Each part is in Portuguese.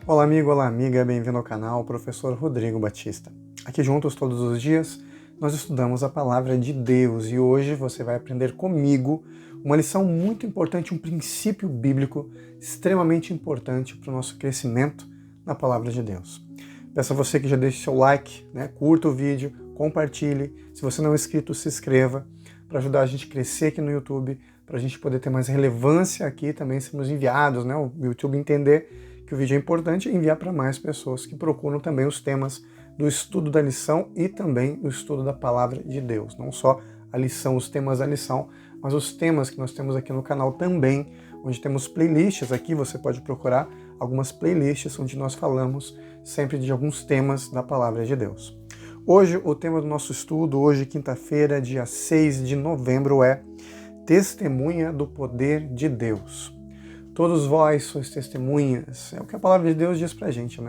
Olá amigo, olá amiga, bem-vindo ao canal Professor Rodrigo Batista. Aqui juntos todos os dias nós estudamos a Palavra de Deus e hoje você vai aprender comigo uma lição muito importante, um princípio bíblico extremamente importante para o nosso crescimento na Palavra de Deus. Peço a você que já deixe seu like, curta o vídeo, compartilhe. Se você não é inscrito, se inscreva para ajudar a gente a crescer aqui no YouTube, para a gente poder ter mais relevância aqui, também sermos enviados, o YouTube entender que o vídeo é importante e enviar para mais pessoas que procuram também os temas do estudo da lição e também o estudo da Palavra de Deus. Não só a lição, os temas da lição, mas os temas que nós temos aqui no canal também, onde temos playlists aqui, você pode procurar algumas playlists onde nós falamos sempre de alguns temas da Palavra de Deus. Hoje, o tema do nosso estudo, hoje, quinta-feira, dia 6 de novembro, é Testemunha do Poder de Deus. Todos vós sois testemunhas, é o que a Palavra de Deus diz pra gente,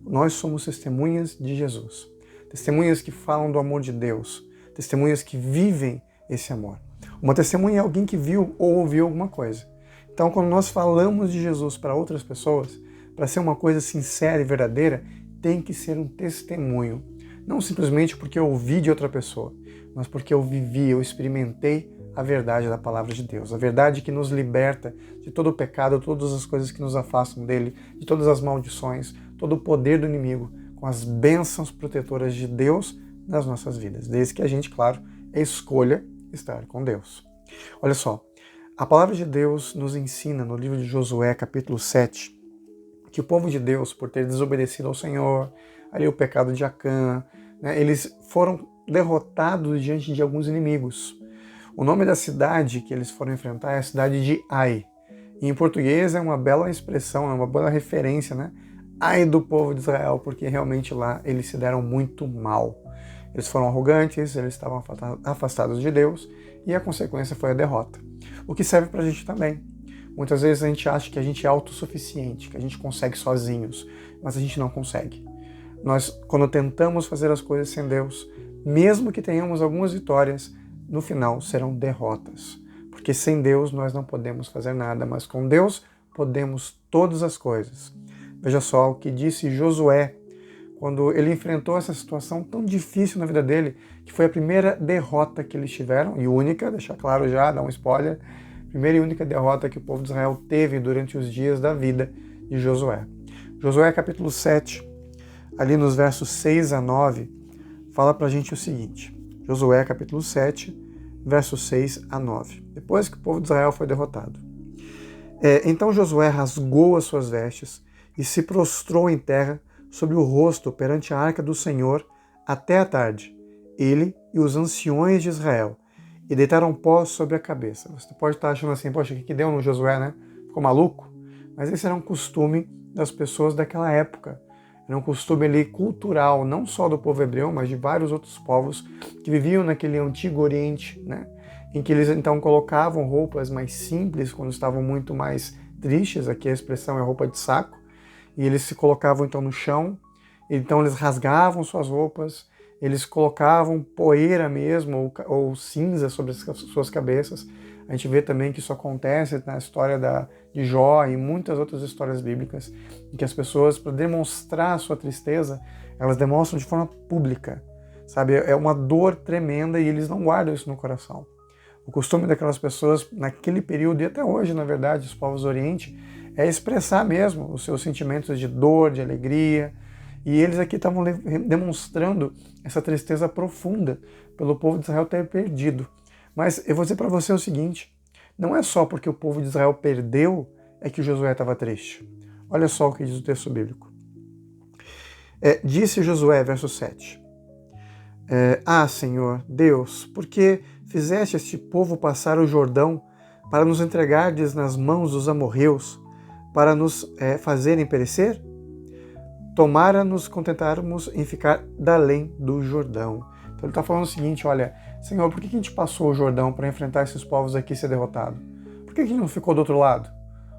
Nós somos testemunhas de Jesus, testemunhas que falam do amor de Deus, testemunhas que vivem esse amor. Uma testemunha é alguém que viu ou ouviu alguma coisa. Então, quando nós falamos de Jesus para outras pessoas, para ser uma coisa sincera e verdadeira, tem que ser um testemunho. Não simplesmente porque eu ouvi de outra pessoa, mas porque eu vivi, eu experimentei a verdade da Palavra de Deus. A verdade que nos liberta de todo o pecado, todas as coisas que nos afastam dele, de todas as maldições, todo o poder do inimigo, com as bênçãos protetoras de Deus nas nossas vidas. Desde que a gente, claro, escolha estar com Deus. Olha só, a Palavra de Deus nos ensina no livro de Josué, capítulo 7, que o povo de Deus, por ter desobedecido ao Senhor, ali o pecado de Acã, eles foram derrotados diante de alguns inimigos. O nome da cidade que eles foram enfrentar é a cidade de Ai. E em português é uma bela expressão, é uma bela referência, Ai do povo de Israel, porque realmente lá eles se deram muito mal. Eles foram arrogantes, eles estavam afastados de Deus e a consequência foi a derrota. O que serve pra gente também. Muitas vezes a gente acha que a gente é autossuficiente, que a gente consegue sozinhos, mas a gente não consegue. Nós, quando tentamos fazer as coisas sem Deus, mesmo que tenhamos algumas vitórias, no final serão derrotas. Porque sem Deus nós não podemos fazer nada, mas com Deus podemos todas as coisas. Veja só o que disse Josué, quando ele enfrentou essa situação tão difícil na vida dele, que foi a primeira derrota que eles tiveram, e única, deixar claro já, dar um spoiler, primeira e única derrota que o povo de Israel teve durante os dias da vida de Josué. Josué capítulo 7, ali nos versos 6 a 9, fala pra gente o seguinte. Josué capítulo 7, versos 6 a 9. Depois que o povo de Israel foi derrotado. Então Josué rasgou as suas vestes e se prostrou em terra sobre o rosto perante a arca do Senhor até a tarde, ele e os anciões de Israel, e deitaram pó sobre a cabeça. Você pode estar achando assim, poxa, o que deu no Josué, Ficou maluco? Mas esse era um costume das pessoas daquela época. Era um costume ali cultural, não só do povo hebreu, mas de vários outros povos que viviam naquele antigo Oriente, em que eles então colocavam roupas mais simples quando estavam muito mais tristes, aqui a expressão é roupa de saco, e eles se colocavam então no chão, então eles rasgavam suas roupas, eles colocavam poeira mesmo, ou cinza sobre as suas cabeças. A gente vê também que isso acontece na história de Jó e muitas outras histórias bíblicas, em que as pessoas, para demonstrar a sua tristeza, elas demonstram de forma pública, sabe? É uma dor tremenda e eles não guardam isso no coração. O costume daquelas pessoas, naquele período e até hoje, na verdade, os povos do Oriente, é expressar mesmo os seus sentimentos de dor, de alegria, e eles aqui estavam demonstrando essa tristeza profunda pelo povo de Israel ter perdido. Mas eu vou dizer para você o seguinte, não é só porque o povo de Israel perdeu é que Josué estava triste. Olha só o que diz o texto bíblico. Disse Josué, verso 7. Senhor, Deus, por que fizeste este povo passar o Jordão para nos entregardes nas mãos dos amorreus, para nos fazerem perecer? Tomara nos contentarmos em ficar da além do Jordão. Então ele está falando o seguinte, olha, Senhor, por que a gente passou o Jordão para enfrentar esses povos aqui e ser derrotado? Por que a gente não ficou do outro lado?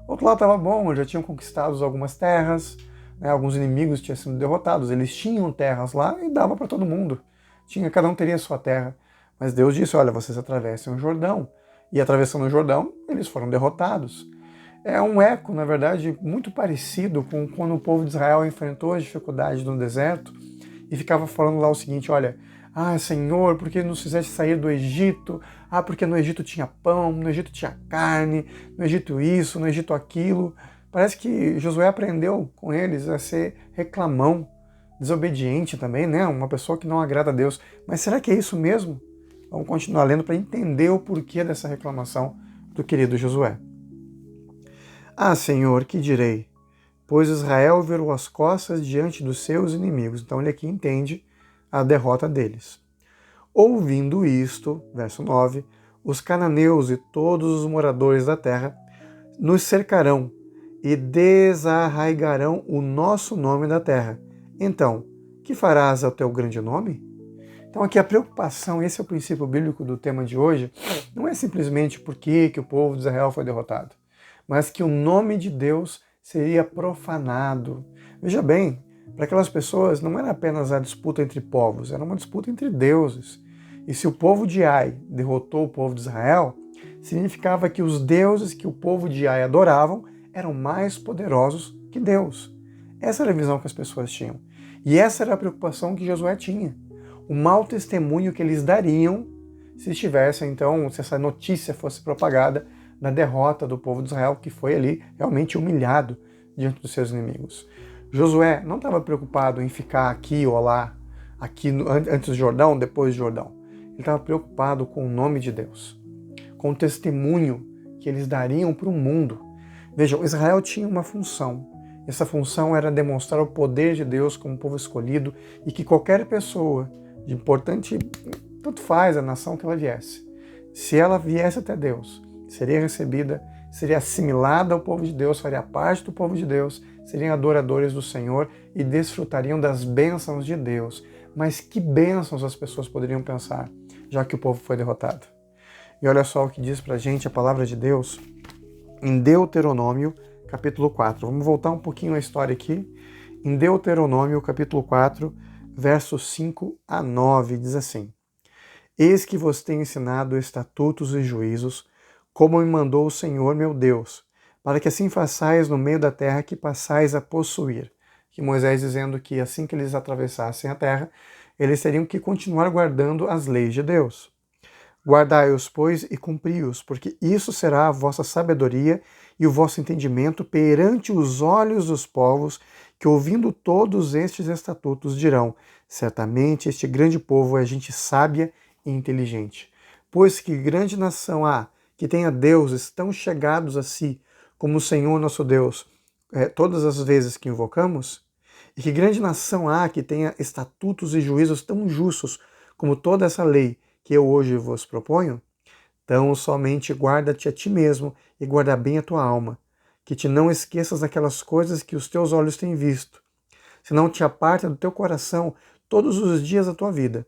O outro lado estava bom, já tinham conquistado algumas terras, alguns inimigos tinham sido derrotados, eles tinham terras lá e dava para todo mundo. Cada um teria a sua terra. Mas Deus disse, olha, vocês atravessem o Jordão. E atravessando o Jordão, eles foram derrotados. É um eco, na verdade, muito parecido com quando o povo de Israel enfrentou as dificuldades no deserto e ficava falando lá o seguinte: olha, Senhor, por que nos fizeste sair do Egito? Porque no Egito tinha pão, no Egito tinha carne, no Egito isso, no Egito aquilo. Parece que Josué aprendeu com eles a ser reclamão, desobediente também, né? Uma pessoa que não agrada a Deus. Mas será que é isso mesmo? Vamos continuar lendo para entender o porquê dessa reclamação do querido Josué. Senhor, que direi? Pois Israel virou as costas diante dos seus inimigos. Então ele aqui entende a derrota deles. Ouvindo isto, verso 9, os cananeus e todos os moradores da terra nos cercarão e desarraigarão o nosso nome da terra. Então, que farás ao teu grande nome? Então aqui a preocupação, esse é o princípio bíblico do tema de hoje, não é simplesmente por que o povo de Israel foi derrotado, mas que o nome de Deus seria profanado. Veja bem, para aquelas pessoas não era apenas a disputa entre povos, era uma disputa entre deuses. E se o povo de Ai derrotou o povo de Israel, significava que os deuses que o povo de Ai adoravam eram mais poderosos que Deus. Essa era a visão que as pessoas tinham. E essa era a preocupação que Josué tinha. O mau testemunho que eles dariam se essa notícia fosse propagada da derrota do povo de Israel, que foi ali realmente humilhado diante dos seus inimigos. Josué não estava preocupado em ficar aqui ou lá, antes do Jordão, depois do Jordão. Ele estava preocupado com o nome de Deus, com o testemunho que eles dariam para o mundo. Vejam, Israel tinha uma função. Essa função era demonstrar o poder de Deus como povo escolhido e que qualquer pessoa, de importante, tanto faz a nação que ela viesse, se ela viesse até Deus, seria recebida, seria assimilada ao povo de Deus, faria parte do povo de Deus, seriam adoradores do Senhor e desfrutariam das bênçãos de Deus. Mas que bênçãos as pessoas poderiam pensar, já que o povo foi derrotado? E olha só o que diz pra gente a palavra de Deus em Deuteronômio, capítulo 4. Vamos voltar um pouquinho a história aqui. Em Deuteronômio, capítulo 4, versos 5 a 9, diz assim: Eis que vos tenho ensinado estatutos e juízos, como me mandou o Senhor meu Deus, para que assim façais no meio da terra que passais a possuir. Que Moisés dizendo que assim que eles atravessassem a terra, eles teriam que continuar guardando as leis de Deus. Guardai-os, pois, e cumpri-os, porque isso será a vossa sabedoria e o vosso entendimento perante os olhos dos povos, que ouvindo todos estes estatutos dirão: certamente este grande povo é gente sábia e inteligente. Pois que grande nação há que tenha deuses tão chegados a si, como o Senhor nosso Deus, todas as vezes que invocamos? E que grande nação há que tenha estatutos e juízos tão justos, como toda essa lei que eu hoje vos proponho? Então somente guarda-te a ti mesmo e guarda bem a tua alma, que te não esqueças daquelas coisas que os teus olhos têm visto, senão te aparta do teu coração todos os dias da tua vida,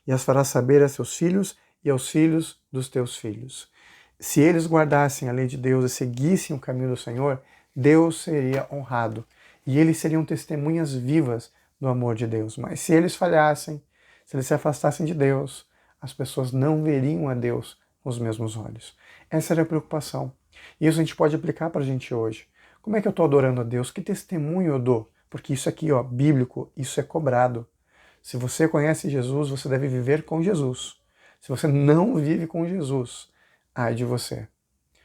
e as farás saber a seus filhos e aos filhos dos teus filhos. Se eles guardassem a lei de Deus e seguissem o caminho do Senhor, Deus seria honrado, e eles seriam testemunhas vivas do amor de Deus. Mas se eles falhassem, se eles se afastassem de Deus, as pessoas não veriam a Deus com os mesmos olhos. Essa era a preocupação. E isso a gente pode aplicar para a gente hoje. Como é que eu estou adorando a Deus? Que testemunho eu dou? Porque isso aqui, bíblico, isso é cobrado. Se você conhece Jesus, você deve viver com Jesus. Se você não vive com Jesus, ai de você.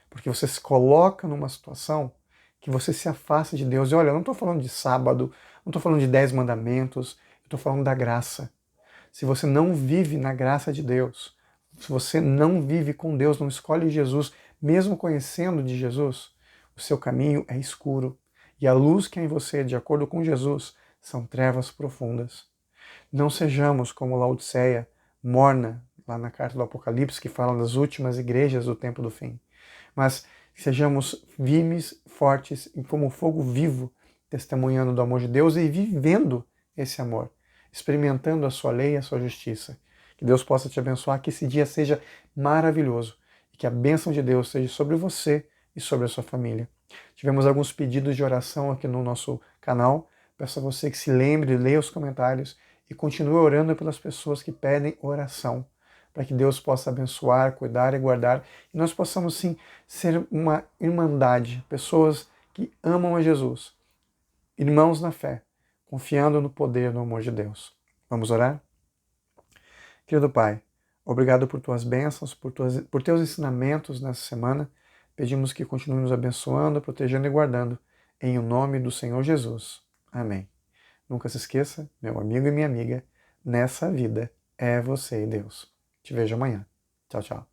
Porque você se coloca numa situação que você se afasta de Deus. E olha, eu não estou falando de sábado, não estou falando de 10 mandamentos, eu estou falando da graça. Se você não vive na graça de Deus, se você não vive com Deus, não escolhe Jesus, mesmo conhecendo de Jesus, o seu caminho é escuro. E a luz que é em você, de acordo com Jesus, são trevas profundas. Não sejamos como Laodiceia, morna, lá na carta do Apocalipse, que fala das últimas igrejas do tempo do fim. Mas sejamos firmes, fortes e como fogo vivo, testemunhando do amor de Deus e vivendo esse amor, experimentando a sua lei e a sua justiça. Que Deus possa te abençoar, que esse dia seja maravilhoso e que a bênção de Deus seja sobre você e sobre a sua família. Tivemos alguns pedidos de oração aqui no nosso canal. Peço a você que se lembre, leia os comentários e continue orando pelas pessoas que pedem oração, para que Deus possa abençoar, cuidar e guardar, e nós possamos sim ser uma irmandade, pessoas que amam a Jesus, irmãos na fé, confiando no poder, no amor de Deus. Vamos orar? Querido Pai, obrigado por tuas bênçãos, por teus ensinamentos nessa semana. Pedimos que continue nos abençoando, protegendo e guardando, em o nome do Senhor Jesus. Amém. Nunca se esqueça, meu amigo e minha amiga, nessa vida é você e Deus. Te vejo amanhã. Tchau, tchau.